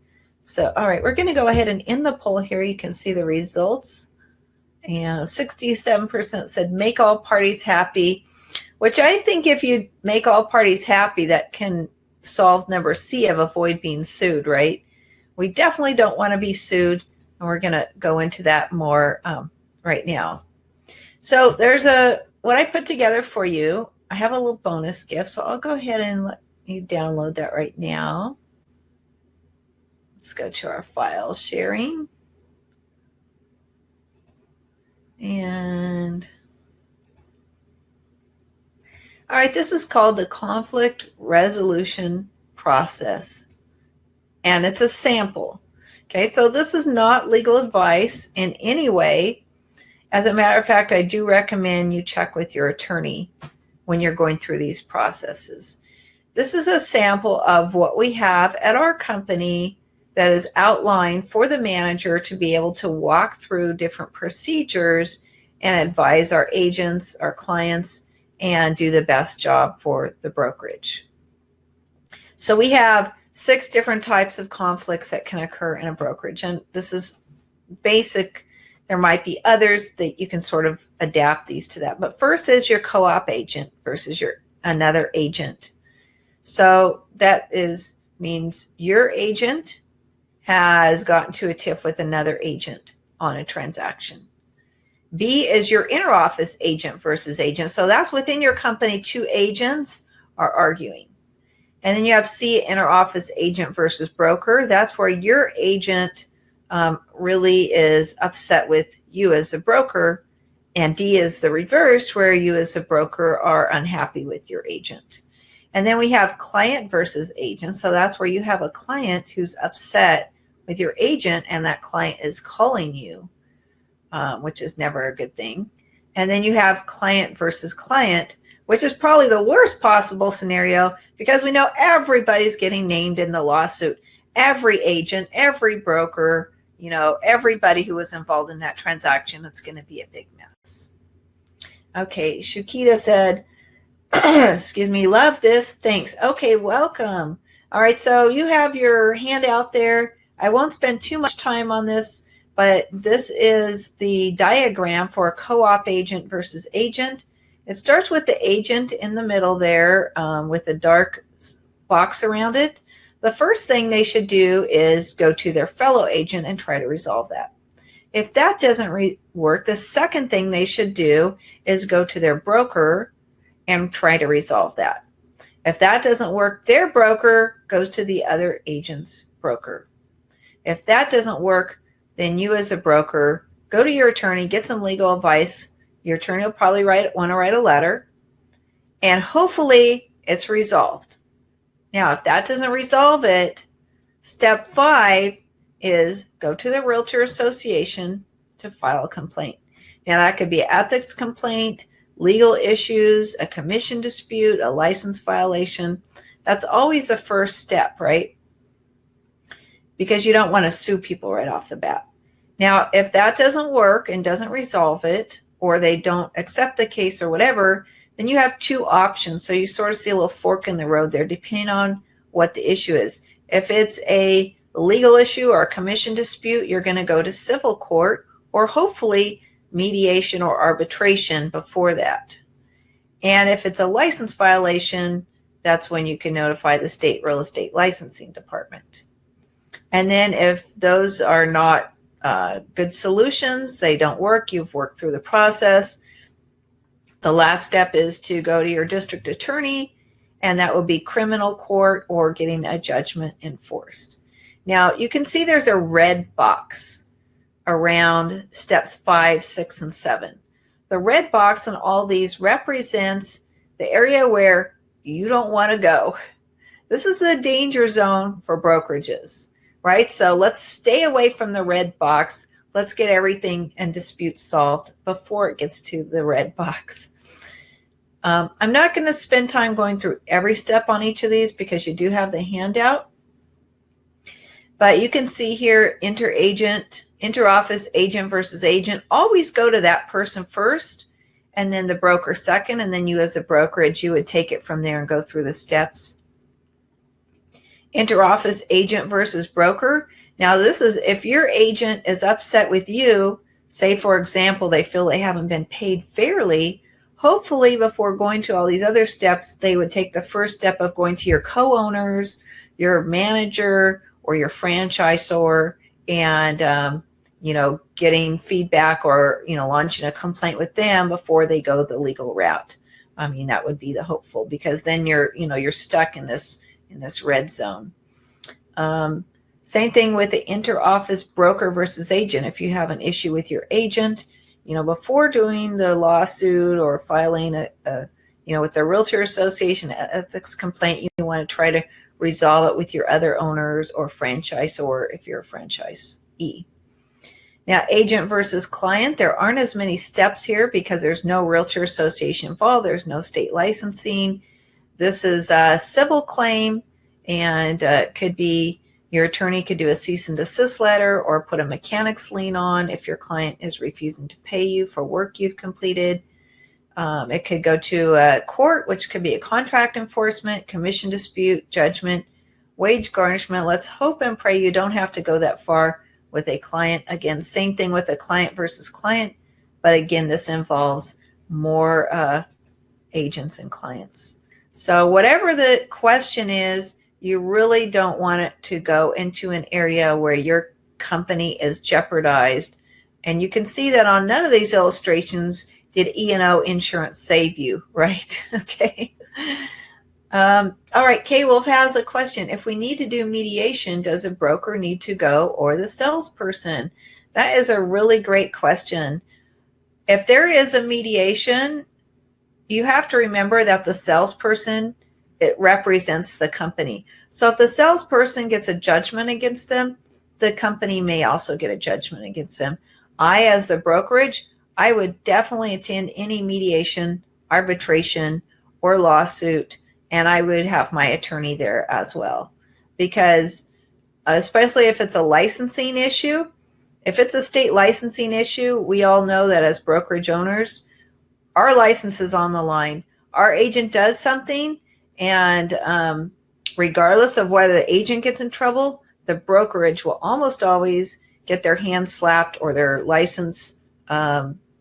So, all right, we're going to go ahead and end the poll here. You can see the results. And 67% said make all parties happy, which I think if you make all parties happy, that can solve number C of avoid being sued, right? We definitely don't want to be sued, and we're going to go into that more right now. So there's what I put together for you. I have a little bonus gift, so I'll go ahead and let you download that right now. Let's go to our file sharing. And all right, this is called the conflict resolution process, and it's a sample. Okay, so this is not legal advice in any way. As a matter of fact, I do recommend you check with your attorney when you're going through these processes. This is a sample of what we have at our company that is outlined for the manager to be able to walk through different procedures and advise our agents, our clients, and do the best job for the brokerage. So we have 6 different types of conflicts that can occur in a brokerage, and this is basic. There might be others that you can sort of adapt these to that. But first is your co-op agent versus another agent. So that means your agent has gotten to a tiff with another agent on a transaction. B is your interoffice agent versus agent. So that's within your company, 2 agents are arguing. And then you have C, interoffice agent versus broker. That's where your agent really is upset with you as a broker. And D is the reverse, where you as a broker are unhappy with your agent. And then we have client versus agent. So that's where you have a client who's upset with your agent, and that client is calling you, which is never a good thing. And then you have client versus client, which is probably the worst possible scenario, because we know everybody's getting named in the lawsuit. Every agent, every broker, everybody who was involved in that transaction. It's going to be a big mess. Okay, Shukita said, excuse me, love this. Thanks. Okay, welcome. All right, so you have your handout there. I won't spend too much time on this, but this is the diagram for a co-op agent versus agent. It starts with the agent in the middle there with a dark box around it. The first thing they should do is go to their fellow agent and try to resolve that. If that doesn't work, the second thing they should do is go to their broker and try to resolve that. If that doesn't work, their broker goes to the other agent's broker. If that doesn't work, then you as a broker go to your attorney, get some legal advice. Your attorney will probably want to write a letter, and hopefully it's resolved. Now, if that doesn't resolve it, step 5 is go to the Realtor Association to file a complaint. Now, that could be an ethics complaint, legal issues, a commission dispute, a license violation. That's always the first step, right? Because you don't want to sue people right off the bat. Now, if that doesn't work and doesn't resolve it, or they don't accept the case or whatever, then you have 2 options. So you sort of see a little fork in the road there, depending on what the issue is. If it's a legal issue or a commission dispute, you're going to go to civil court, or hopefully mediation or arbitration before that. And if it's a license violation, that's when you can notify the state real estate licensing department. And then if those are not good solutions, they don't work, you've worked through the process, the last step is to go to your district attorney, and that will be criminal court or getting a judgment enforced. Now, you can see there's a red box around steps 5, 6, and 7. The red box on all these represents the area where you don't want to go. This is the danger zone for brokerages, right? So let's stay away from the red box. Let's get everything and disputes solved before it gets to the red box. I'm not going to spend time going through every step on each of these because you do have the handout. But you can see here, interoffice agent versus agent. Always go to that person first, and then the broker second, and then you as a brokerage, you would take it from there and go through the steps. Interoffice agent versus broker. Now, this is if your agent is upset with you, say, for example, they feel they haven't been paid fairly, hopefully before going to all these other steps, they would take the first step of going to your co-owners, your manager, or your franchisor, and, getting feedback or, launching a complaint with them before they go the legal route. I mean, that would be the hopeful, because then you're stuck in this red zone. Same thing with the interoffice broker versus agent. If you have an issue with your agent, before doing the lawsuit or filing with the Realtor Association ethics complaint, you want to try to resolve it with your other owners or franchisor if you're a franchisee. Now, agent versus client, there aren't as many steps here because there's no Realtor Association involved. There's no state licensing. This is a civil claim, and could be your attorney could do a cease and desist letter or put a mechanic's lien on if your client is refusing to pay you for work you've completed. It could go to a court, which could be a contract enforcement, commission dispute, judgment, wage garnishment. Let's hope and pray you don't have to go that far with a client. Again, same thing with a client versus client, but again, this involves more agents and clients. So whatever the question is, you really don't want it to go into an area where your company is jeopardized. And you can see that on none of these illustrations did E&O insurance save you, right? Okay. All right, K-Wolf has a question. If we need to do mediation, does a broker need to go or the salesperson? That is a really great question. If there is a mediation, you have to remember that the salesperson, it represents the company. So if the salesperson gets a judgment against them, the company may also get a judgment against them. As the brokerage, I would definitely attend any mediation, arbitration, or lawsuit, and I would have my attorney there as well. Because especially if it's a licensing issue, if it's a state licensing issue, we all know that as brokerage owners, our license is on the line. Our agent does something, and regardless of whether the agent gets in trouble, the brokerage will almost always get their hands slapped or their license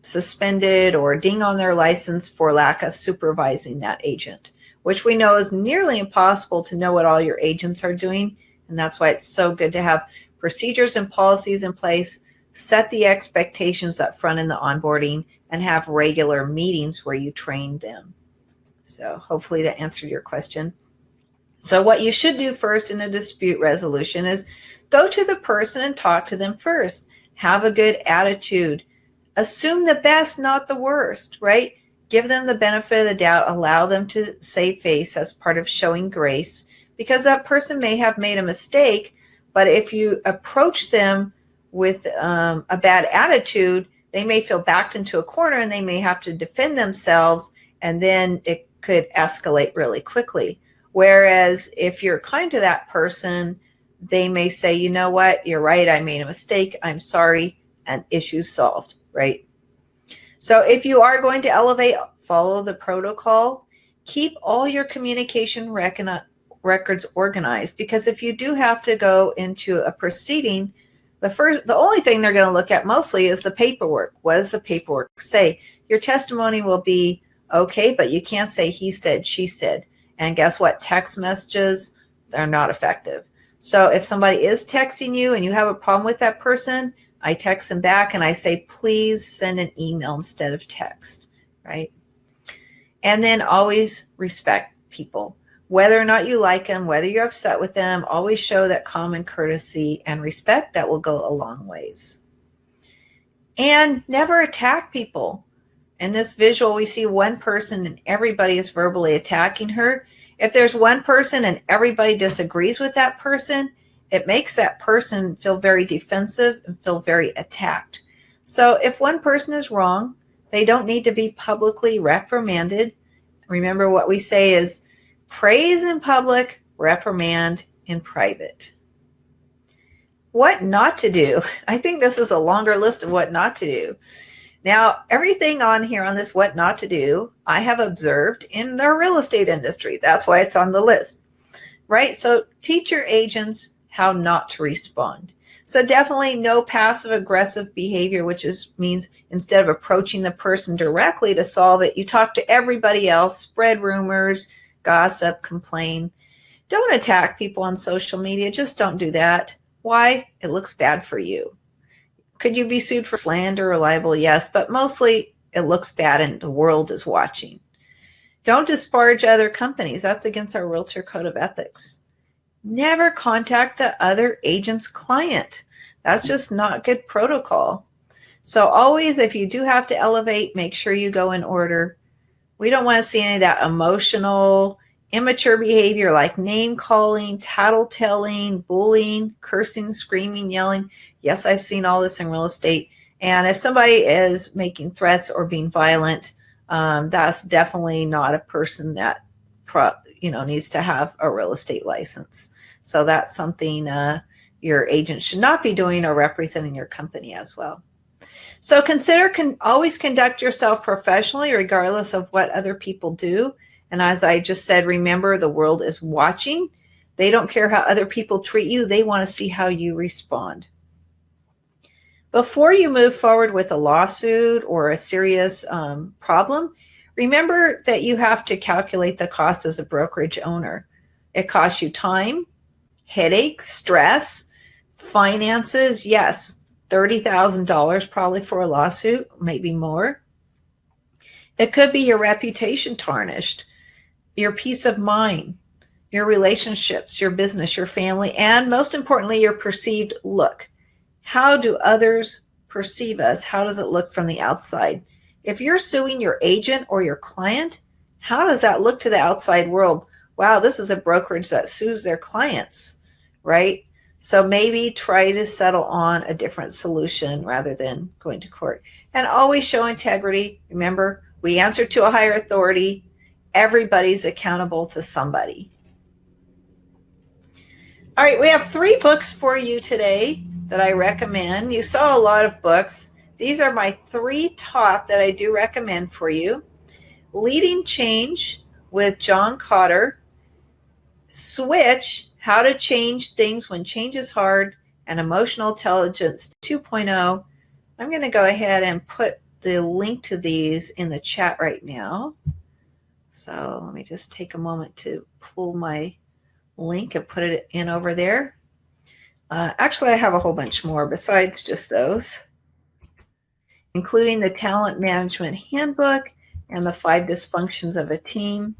suspended or ding on their license for lack of supervising that agent, which we know is nearly impossible to know what all your agents are doing. And that's why it's so good to have procedures and policies in place, set the expectations up front in the onboarding, and have regular meetings where you train them. So hopefully that answered your question. So what you should do first in a dispute resolution is go to the person and talk to them first. Have a good attitude. Assume the best, not the worst, right? Give them the benefit of the doubt. Allow them to save face. That's part of showing grace, because that person may have made a mistake, but if you approach them with a bad attitude, they may feel backed into a corner and they may have to defend themselves, and then it could escalate really quickly. Whereas if you're kind to that person, they may say, you know what, you're right, I made a mistake, I'm sorry, and issue solved, right? So if you are going to elevate, follow the protocol. Keep all your communication records organized, because if you do have to go into a proceeding, the only thing they're going to look at mostly is the paperwork. What does the paperwork say? Your testimony will be okay, but you can't say he said, she said. And guess what? Text messages, they're not effective. So if somebody is texting you and you have a problem with that person, I text them back and I say, please send an email instead of text, right? And then always respect people. Whether or not you like them, whether you're upset with them, always show that common courtesy and respect. That will go a long ways. And never attack people. In this visual, we see one person and everybody is verbally attacking her. If there's one person and everybody disagrees with that person, it makes that person feel very defensive and feel very attacked. So if one person is wrong, they don't need to be publicly reprimanded. Remember what we say is praise in public, reprimand in private. What not to do. I think this is a longer list of what not to do. Now, everything on here on this what not to do, I have observed in the real estate industry. That's why it's on the list, right? So teach your agents how not to respond. So definitely no passive aggressive behavior, which means instead of approaching the person directly to solve it, you talk to everybody else, spread rumors, gossip, complain. Don't attack people on social media. Just don't do that. Why? It looks bad for you. Could you be sued for slander or libel? Yes, but mostly it looks bad and the world is watching. Don't disparage other companies. That's against our Realtor Code of Ethics. Never contact the other agent's client. That's just not good protocol. So always, if you do have to elevate, make sure you go in order. We don't want to see any of that emotional, immature behavior like name calling, tattletelling, bullying, cursing, screaming, yelling. Yes, I've seen all this in real estate. And if somebody is making threats or being violent, that's definitely not a person that needs to have a real estate license. So that's something your agent should not be doing or representing your company as well. So always conduct yourself professionally, regardless of what other people do. And as I just said, remember, the world is watching. They don't care how other people treat you. They want to see how you respond. Before you move forward with a lawsuit or a serious problem, remember that you have to calculate the cost as a brokerage owner. It costs you time, headaches, stress, finances. Yes, $30,000 probably for a lawsuit, maybe more. It could be your reputation tarnished, your peace of mind, your relationships, your business, your family, and most importantly, your perceived look. How do others perceive us? How does it look from the outside? If you're suing your agent or your client, how does that look to the outside world? Wow, this is a brokerage that sues their clients, right? So maybe try to settle on a different solution rather than going to court. And always show integrity. Remember, we answer to a higher authority. Everybody's accountable to somebody. All right, we have 3 books for you today that I recommend. You saw a lot of books. These are my 3 top that I do recommend for you. Leading Change with John Cotter. Switch, How to Change Things When Change is Hard, and Emotional Intelligence 2.0. I'm going to go ahead and put the link to these in the chat right now. So let me just take a moment to pull my link and put it in over there. Actually, I have a whole bunch more besides just those, including the Talent Management Handbook and the 5 Dysfunctions of a Team.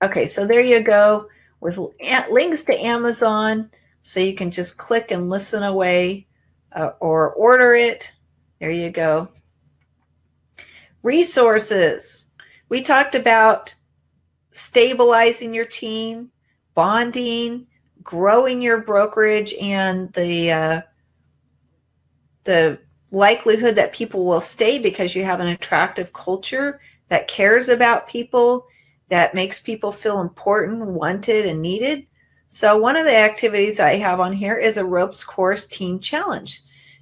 Okay, so there you go, with links to Amazon, so you can just click and listen away or order it. There you go. Resources. We talked about stabilizing your team, bonding, growing your brokerage, and the likelihood that people will stay because you have an attractive culture that cares about people, that makes people feel important, wanted, and needed. So one of the activities I have on here is a ropes course team challenge.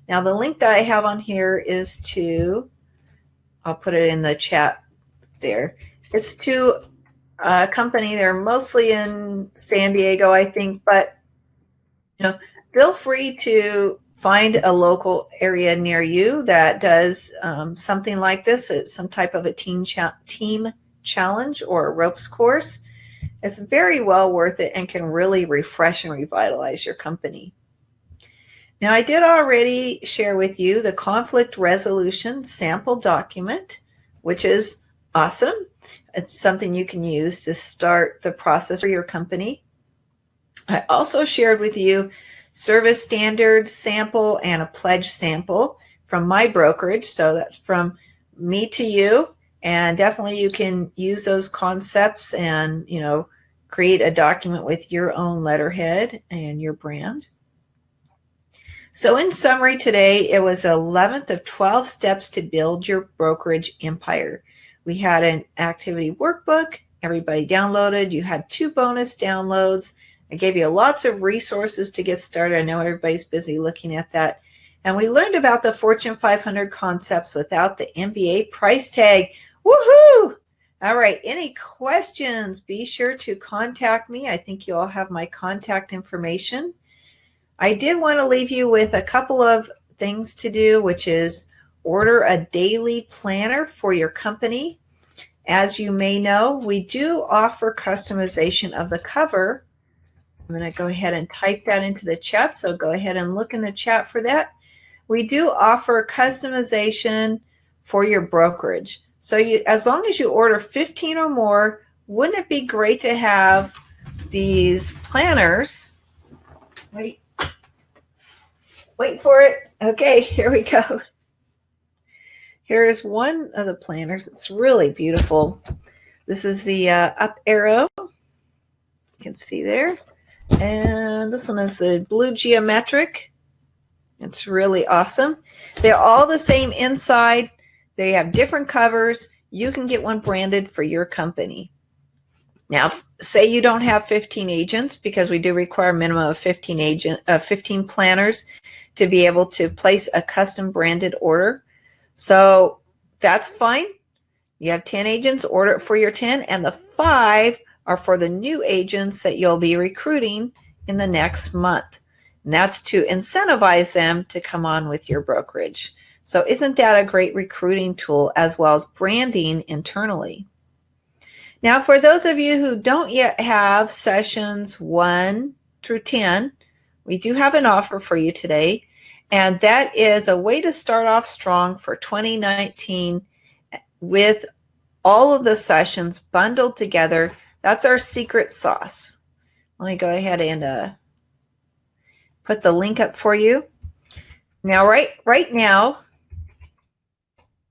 Now the link that I have on here is to, I'll put it in the chat there. It's to a company. They're mostly in San Diego, I think, but feel free to find a local area near you that does something like this. It's some type of a team challenge or a ropes course. It's very well worth it and can really refresh and revitalize your company. Now, I did already share with you the conflict resolution sample document, which is awesome. It's something you can use to start the process for your company. I also shared with you service standards sample and a pledge sample from my brokerage. So that's from me to you. And definitely you can use those concepts and, create a document with your own letterhead and your brand. So in summary today, it was the 11th of 12 steps to build your brokerage empire. We had an activity workbook. Everybody downloaded. You had 2 bonus downloads. I gave you lots of resources to get started. I know everybody's busy looking at that. And we learned about the Fortune 500 concepts without the MBA price tag. Woohoo! All right, any questions? Be sure to contact me. I think you all have my contact information. I did want to leave you with a couple of things to do, which is order a daily planner for your company. As you may know, we do offer customization of the cover. I'm going to go ahead and type that into the chat, so go ahead and look in the chat for that. We do offer customization for your brokerage. So as long as you order 15 or more, wouldn't it be great to have these planners? Wait. Wait for it. Okay, here we go. Here's one of the planners. It's really beautiful. This is the up arrow. You can see there. And this one is the blue geometric. It's really awesome. They're all the same inside. They have different covers. You can get one branded for your company. Now, say you don't have 15 agents, because we do require a minimum of 15 planners to be able to place a custom branded order. So that's fine. You have 10 agents, order it for your 10, and the 5 are for the new agents that you'll be recruiting in the next month. And that's to incentivize them to come on with your brokerage. So isn't that a great recruiting tool as well as branding internally? Now, for those of you who don't yet have sessions 1 through 10, we do have an offer for you today. And that is a way to start off strong for 2019 with all of the sessions bundled together. That's our secret sauce. Let me go ahead and put the link up for you. Now, right now,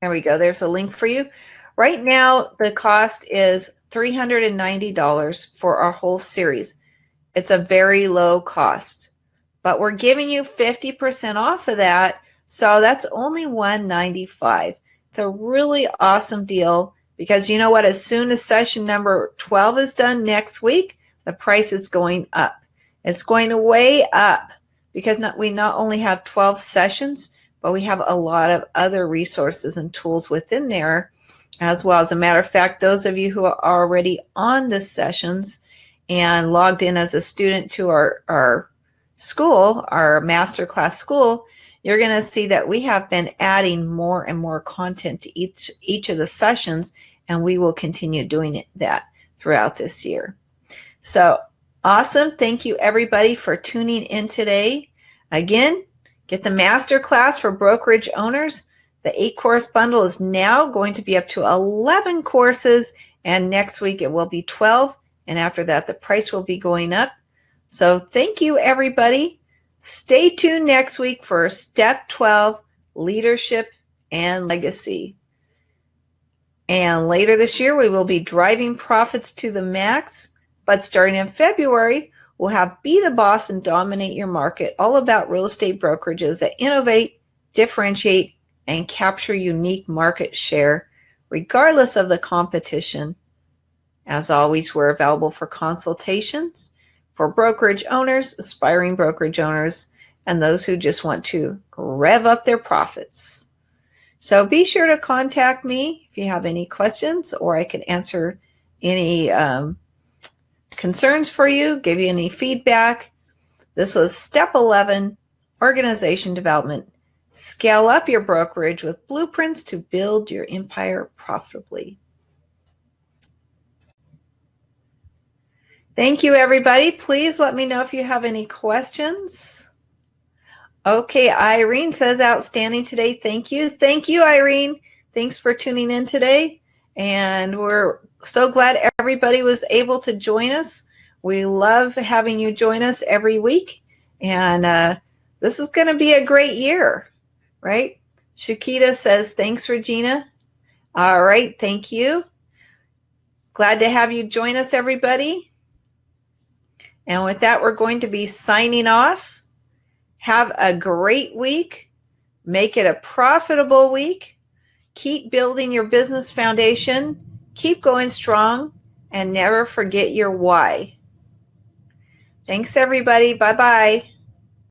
there we go. There's a link for you. Right now, the cost is $390 for our whole series. It's a very low cost, but we're giving you 50% off of that. So that's only $195. It's a really awesome deal, because you know what? As soon as session number 12 is done next week, the price is going up. It's going way up, because we not only have 12 sessions, but we have a lot of other resources and tools within there as well. As a matter of fact, those of you who are already on the sessions and logged in as a student to our school, our masterclass school, you're going to see that we have been adding more and more content to each of the sessions, and we will continue doing that throughout this year. So awesome. Thank you everybody for tuning in today. Again, get the masterclass for brokerage owners. The 8-course bundle is now going to be up to 11 courses, and next week it will be 12, and after that the price will be going up. So thank you everybody. Stay tuned next week for Step 12, Leadership and Legacy. And later this year we will be driving profits to the max, but starting in February we'll have Be the Boss and Dominate Your Market, all about real estate brokerages that innovate, differentiate, and capture unique market share regardless of the competition. As always, we're available for consultations for brokerage owners, aspiring brokerage owners, and those who just want to rev up their profits. So be sure to contact me if you have any questions, or I can answer any concerns for you, give you any feedback. This was Step 11, Organization Development. Scale up your brokerage with blueprints to build your empire profitably. Thank you, everybody. Please let me know if you have any questions. Okay, Irene says outstanding today. Thank you. Thank you, Irene. Thanks for tuning in today. And we're so glad everybody was able to join us. We love having you join us every week. And this is going to be a great year, right? Shakita says, thanks, Regina. All right, thank you. Glad to have you join us, everybody. And with that, we're going to be signing off. Have a great week. Make it a profitable week. Keep building your business foundation. Keep going strong, and never forget your why. Thanks, everybody. Bye-bye.